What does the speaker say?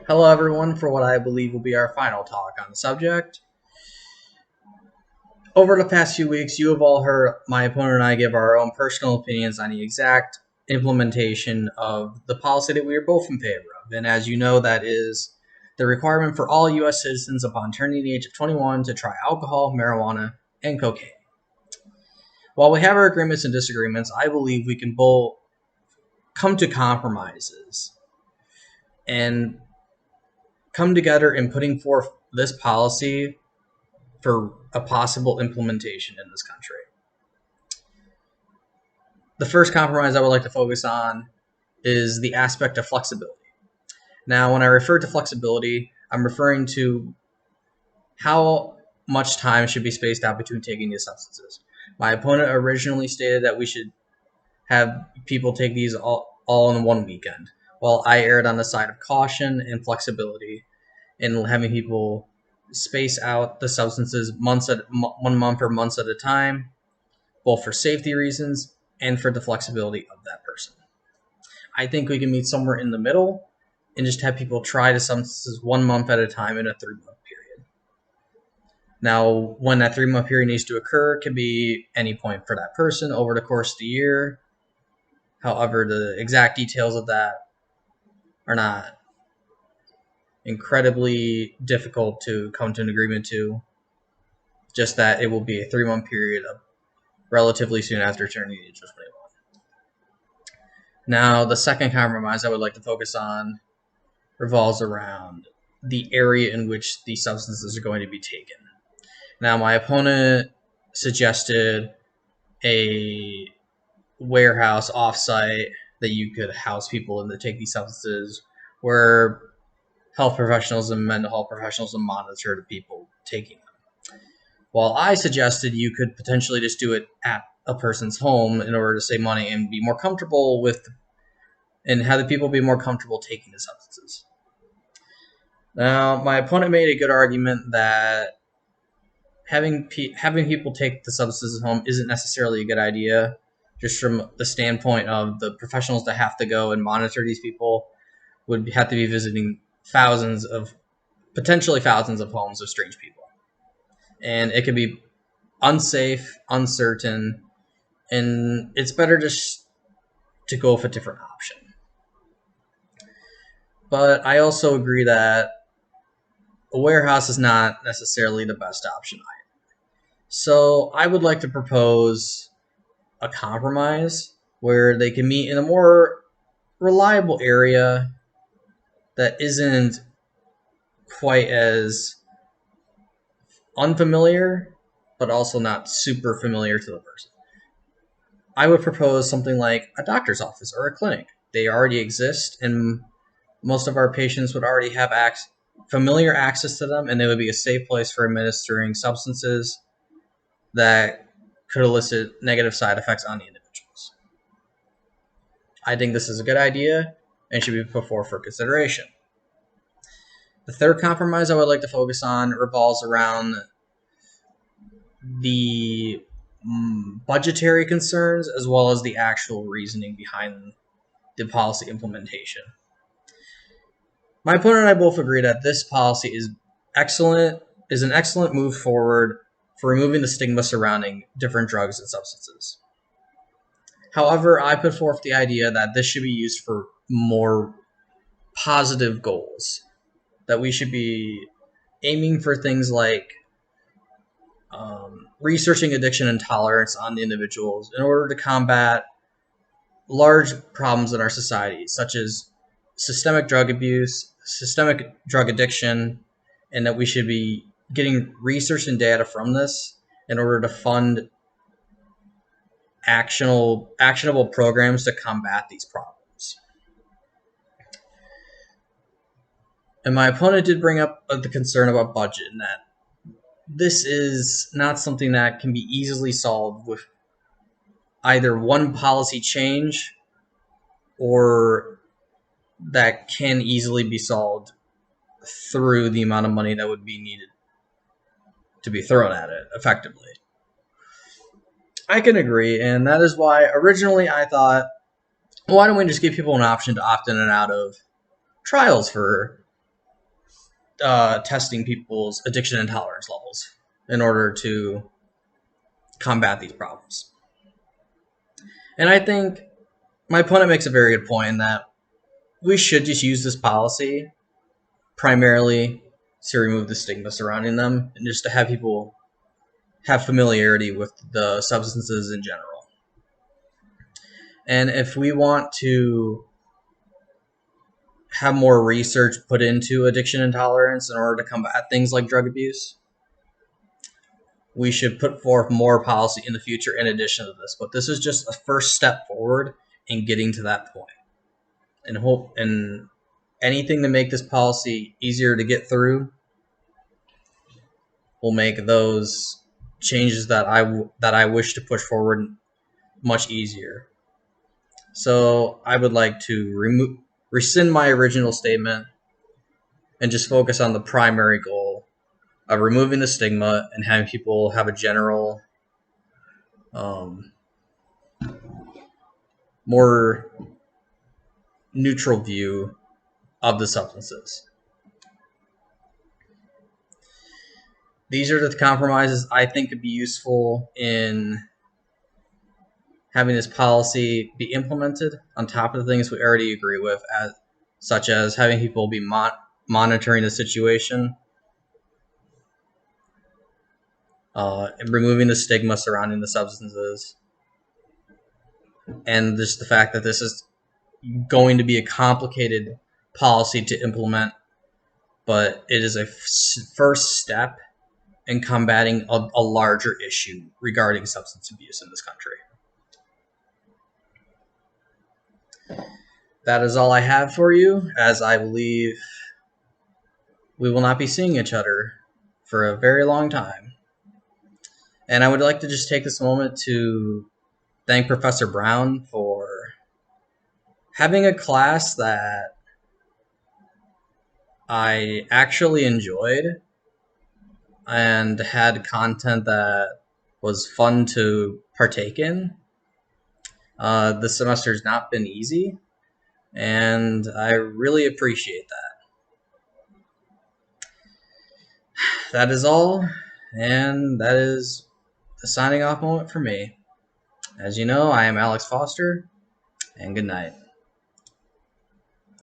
Hello, everyone, for what I believe will be our final talk on the subject. Over the past few weeks, you have all heard my opponent and I give our own personal opinions on the exact implementation of the policy that we are both in favor of. And as you know, that is the requirement for all U.S. citizens upon turning the age of 21 to try alcohol, marijuana, and cocaine. While we have our agreements and disagreements, I believe we can both come to compromises and come together in putting forth this policy for a possible implementation in this country. The first compromise I would like to focus on is the aspect of flexibility. Now, when I refer to flexibility, I'm referring to how much time should be spaced out between taking these substances. My opponent originally stated that we should have people take these all in one weekend, while I erred on the side of caution and flexibility in having people space out the substances 1 month or months at a time, both for safety reasons and for the flexibility of that person. I think we can meet somewhere in the middle and just have people try the substances 1 month at a time in a 3-month period. Now, when that 3-month period needs to occur, it can be any point for that person over the course of the year. However, the exact details of that are not incredibly difficult to come to an agreement to. Just that it will be a 3-month period of relatively soon after turning the age of 21. Now, the second compromise I would like to focus on revolves around the area in which these substances are going to be taken. Now, my opponent suggested a warehouse offsite that you could house people in to take these substances, where health professionals and mental health professionals will monitor the people taking them. While I suggested you could potentially just do it at a person's home in order to save money and be more comfortable with, and have the people be more comfortable taking the substances. Now, my opponent made a good argument that having people take the substances at home isn't necessarily a good idea, just from the standpoint of the professionals that have to go and monitor these people would have to be visiting potentially thousands of homes of strange people. And it could be unsafe, uncertain, and it's better just to go with a different option. But I also agree that a warehouse is not necessarily the best option either. So I would like to propose a compromise where they can meet in a more reliable area that isn't quite as unfamiliar, but also not super familiar to the person. I would propose something like a doctor's office or a clinic. They already exist, and most of our patients would already have familiar access to them, and they would be a safe place for administering substances that could elicit negative side effects on the individuals. I think this is a good idea and should be put forward for consideration. The third compromise I would like to focus on revolves around the budgetary concerns as well as the actual reasoning behind the policy implementation. My opponent and I both agree that this policy is an excellent move forward for removing the stigma surrounding different drugs and substances. However, I put forth the idea that this should be used for more positive goals, that we should be aiming for things like researching addiction and tolerance on the individuals in order to combat large problems in our society, such as systemic drug abuse, systemic drug addiction, and that we should be getting research and data from this in order to fund actionable programs to combat these problems. And my opponent did bring up the concern about budget, and that this is not something that can be easily solved with either one policy change or that can easily be solved through the amount of money that would be needed to be thrown at it effectively. I can agree, and that is why originally I thought, why don't we just give people an option to opt in and out of trials for testing people's addiction and tolerance levels in order to combat these problems. And I think my opponent makes a very good point in that we should just use this policy primarily to remove the stigma surrounding them and just to have people have familiarity with the substances in general. And if we want to have more research put into addiction and tolerance in order to combat things like drug abuse, we should put forth more policy in the future in addition to this. But this is just a first step forward in getting to that point. And anything to make this policy easier to get through will make those changes that I wish to push forward much easier. So I would like to rescind my original statement and just focus on the primary goal of removing the stigma and having people have a general, more neutral view of the substances. These are the compromises I think could be useful in having this policy be implemented on top of the things we already agree with, such as having people be monitoring the situation, and removing the stigma surrounding the substances, and just the fact that this is going to be a complicated policy to implement, but it is a first step in combating a larger issue regarding substance abuse in this country. That is all I have for you, as I believe we will not be seeing each other for a very long time. And I would like to just take this moment to thank Professor Brown for having a class that I actually enjoyed and had content that was fun to partake in. This semester has not been easy, and I really appreciate that. That is all, and that is the signing off moment for me. As you know, I am Alex Foster, and good night.